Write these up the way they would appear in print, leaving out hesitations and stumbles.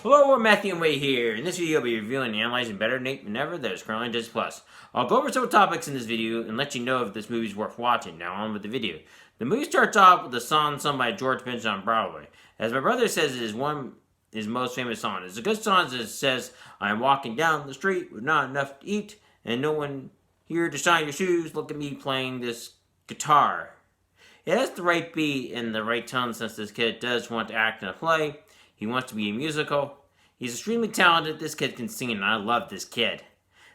Hello, Matthew and Wade here. In this video, I'll be reviewing and analyzing Better Nate Than Never that is currently on Disney+. I'll go over several topics in this video and let you know if this movie is worth watching. Now on with the video. The movie starts off with a song sung by George Benson on Broadway. As my brother says, it is his most famous song. It's a good song as it says, "I am walking down the street with not enough to eat, and no one here to shine your shoes. Look at me playing this guitar." It has the right beat and the right tone since this kid does want to act in a play. He wants to be a musical. He's extremely talented. This kid can sing, and I love this kid.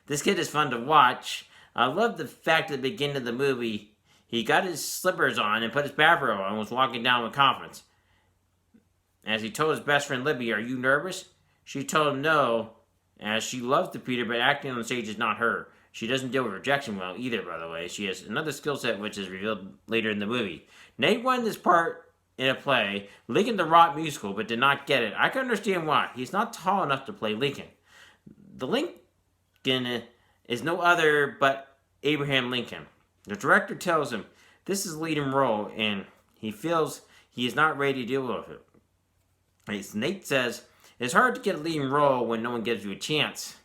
This kid is fun to watch. I love the fact at the beginning of the movie, he got his slippers on and put his bathrobe on and was walking down with confidence. As he told his best friend Libby, "Are you nervous?" She told him no, as she loves the Peter, but acting on the stage is not her. She doesn't deal with rejection well either, by the way. She has another skill set which is revealed later in the movie. Nate won this part in a play, Lincoln the Rock musical, but did not get it. I can understand why. He's not tall enough to play Lincoln. The Lincoln is no other but Abraham Lincoln. The director tells him this is a leading role, and he feels he is not ready to deal with it. As Nate says, it's hard to get a leading role when no one gives you a chance.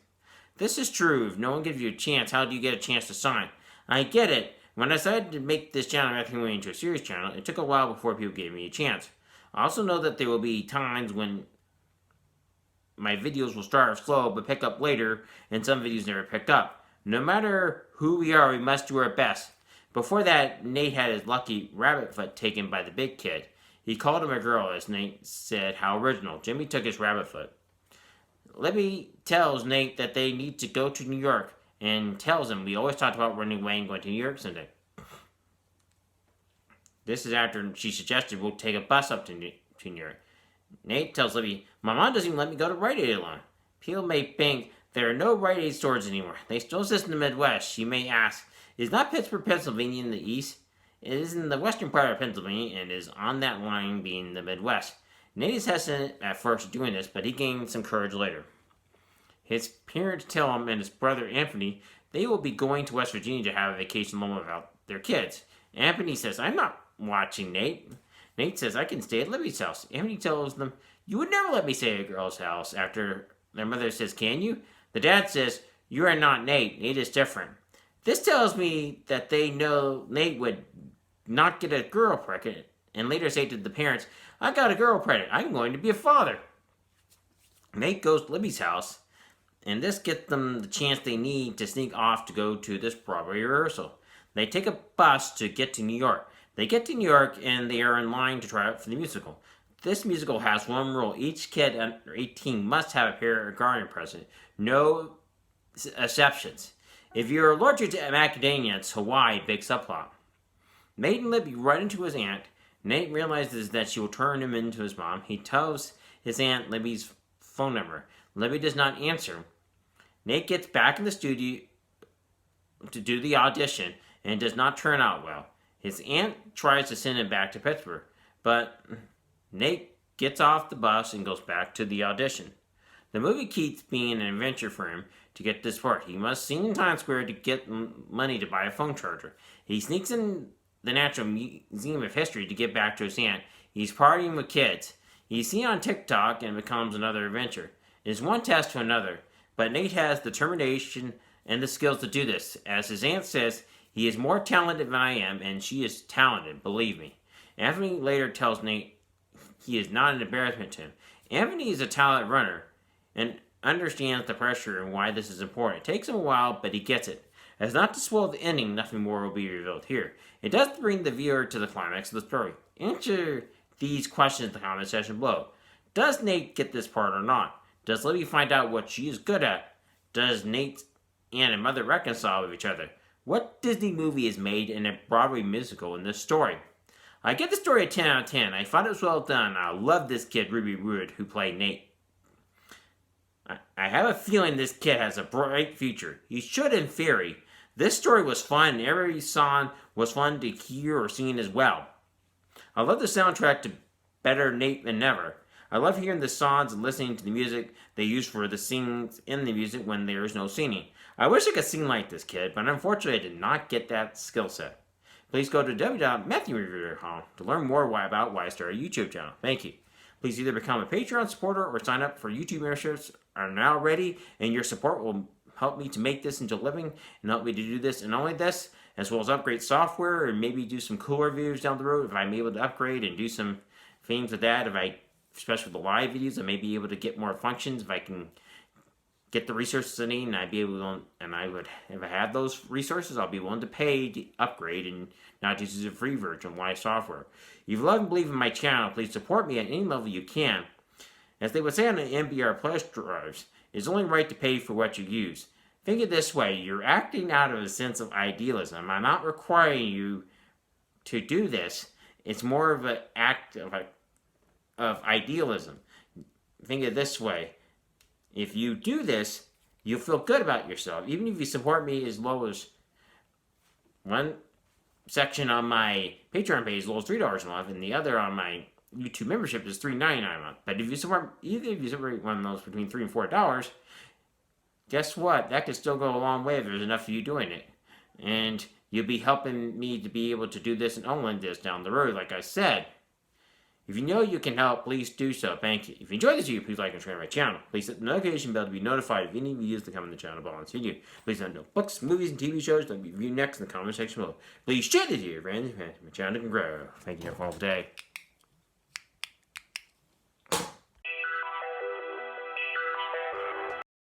This is true. If no one gives you a chance, how do you get a chance to shine? I get it. When I decided to make this channel Matthew Wayne into a series channel, it took a while before people gave me a chance. I also know that there will be times when my videos will start slow but pick up later, and some videos never pick up. No matter who we are, we must do our best. Before that, Nate had his lucky rabbit foot taken by the big kid. He called him a girl, as Nate said, how original. Jimmy took his rabbit foot. Libby tells Nate that they need to go to New York, and tells him, we always talked about running away and going to New York someday. This is after she suggested we'll take a bus up to New York. Nate tells Libby, my mom doesn't even let me go to Rite Aid alone. People may think there are no Rite Aid stores anymore. They still exist in the Midwest. She may ask, is not Pittsburgh, Pennsylvania in the East? It is in the western part of Pennsylvania and is on that line being the Midwest. Nate is hesitant at first doing this, but he gained some courage later. His parents tell him and his brother Anthony they will be going to West Virginia to have a vacation alone without their kids. Anthony says, I'm not watching Nate. Nate says, I can stay at Libby's house. Anthony tells them, you would never let me stay at a girl's house. After their mother says, can you? The dad says, you are not Nate. Nate is different. This tells me that they know Nate would not get a girl pregnant, and later say to the parents, I got a girl pregnant. I'm going to be a father. Nate goes to Libby's house, and this gets them the chance they need to sneak off to go to this Broadway rehearsal. They take a bus to get to New York. They get to New York, and they are in line to try out for the musical. This musical has one rule. Each kid under 18 must have a parent or guardian present. No exceptions. If you're allergic to macadamia, it's Hawaii, big subplot. Nate and Libby run into his aunt. Nate realizes that she will turn him into his mom. He tells his aunt Libby's phone number. Libby does not answer. Nate gets back in the studio to do the audition and does not turn out well. His aunt tries to send him back to Pittsburgh, but Nate gets off the bus and goes back to the audition. The movie keeps being an adventure for him to get this part. He must sing in Times Square to get money to buy a phone charger. He sneaks in the Natural Museum of History to get back to his aunt. He's partying with kids. He's seen on TikTok and becomes another adventure. It is one test to another, but Nate has the determination and the skills to do this. As his aunt says, he is more talented than I am, and she is talented, believe me. Anthony later tells Nate he is not an embarrassment to him. Anthony is a talented runner and understands the pressure and why this is important. It takes him a while, but he gets it. As not to spoil the ending, nothing more will be revealed here. It does bring the viewer to the climax of the story. Answer these questions in the comment section below. Does Nate get this part or not? Does Libby find out what she is good at? Does Nate and his mother reconcile with each other? What Disney movie is made in a Broadway musical in this story? I give the story a 10 out of 10. I thought it was well done. I love this kid, Ruby Wood, who played Nate. I have a feeling this kid has a bright future. He should in theory. This story was fun. Every song was fun to hear or sing as well. I love the soundtrack to Better Nate Than Never. I love hearing the songs and listening to the music they use for the scenes in the music when there is no singing. I wish I could sing like this kid, but unfortunately I did not get that skill set. Please go to www.matthewreviewer.com to learn more about why I started a YouTube channel. Thank you. Please either become a Patreon supporter or sign up for YouTube memberships are now ready, and your support will help me to make this into a living and help me to do this and only this, as well as upgrade software and maybe do some cool reviews down the road if I'm able to upgrade and do some things with that. Especially with the live videos, I may be able to get more functions if I can get the resources I need, and I'd be able to, and I would, if I had those resources, I'll be willing to pay to upgrade and not just use a free version of live software. If you love and believe in my channel, please support me at any level you can. As they would say on the MBR Plus drives, it's only right to pay for what you use. Think it this way, you're acting out of a sense of idealism. I'm not requiring you to do this. It's more of an act of idealism. Think it this way. If you do this, you'll feel good about yourself. Even if you support me as low as one section on my Patreon page as low as $3 a month, and the other on my YouTube membership is $3.99 a month. But if you support one of those between $3 and $4, guess what? That could still go a long way if there's enough of you doing it. And you'll be helping me to be able to do this and only this down the road, like I said. If you know you can help, please do so. Thank you. If you enjoyed this video, please like and share my channel. Please hit the notification bell to be notified of any videos that come in the channel below this video. Please let me know books, movies, and TV shows that we review next in the comment section below. Please share this video, friends. My channel can grow. Thank you. Have a wonderful day.